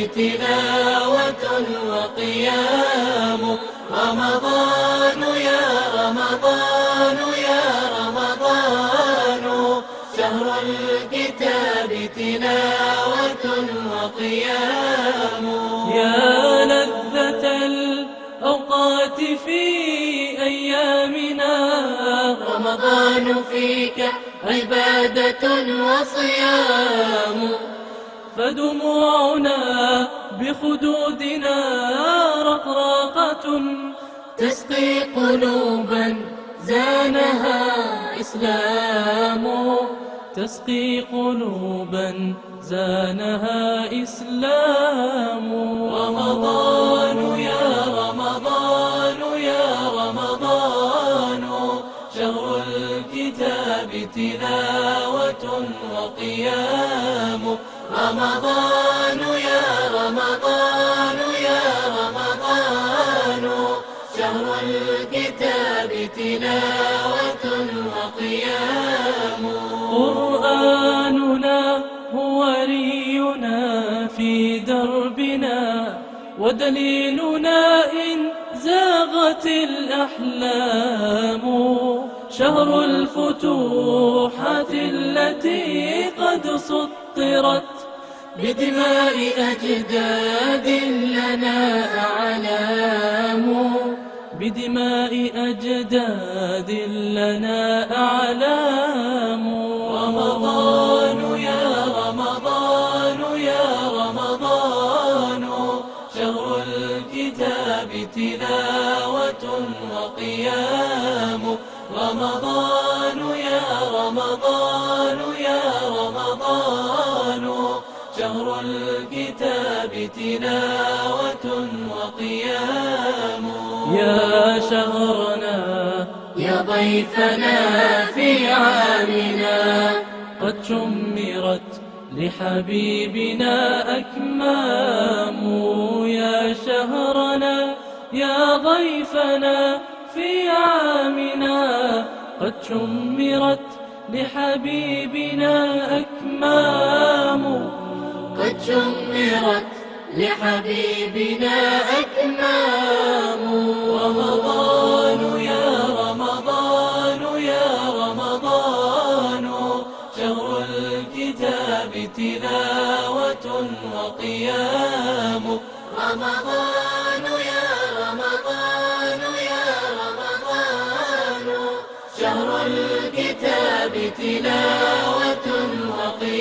تلاوة وقيام. رمضان يا رمضان يا رمضان، شهر الكتاب تلاوة وقيام. يا لذة الأوقات في أيامنا، رمضان فيك عبادة وصيام. فدموعنا بخدودنا رقراقة تسقي قلوبا زانها إسلام. تسقي قلوبا زانها إسلام. رمضان يا رمضان يا رمضان، شهر الكتاب تلاوة وقيام. رمضان يا رمضان يا رمضان، شهر الكتاب تلاوة وقيام. قرآننا هو رينا في دربنا، ودليلنا إن زاغت الأحلام. شهر الفتوحات التي قد سطرت بدماء أجداد لنا أعلام. بدماء أجداد لنا أعلام. رمضان يا رمضان يا رمضان، شهر الكتاب تلاوة وقيام. رمضان يا رمضان يا رمضان، شهر الكتاب تلاوة وقيام. يا شهرنا يا ضيفنا في عامنا، قد شمرت لحبيبنا أكمام. يا شهرنا يا ضيفنا في عامنا، قد شمرت لحبيبنا أكمام. قد شمرت لحبيبنا أكمام. رمضان يا رمضان يا رمضان، شهر الكتاب تلاوة وقيام. رمضان يا رمضان يا رمضان، شهر الكتاب تلاوة وقيام.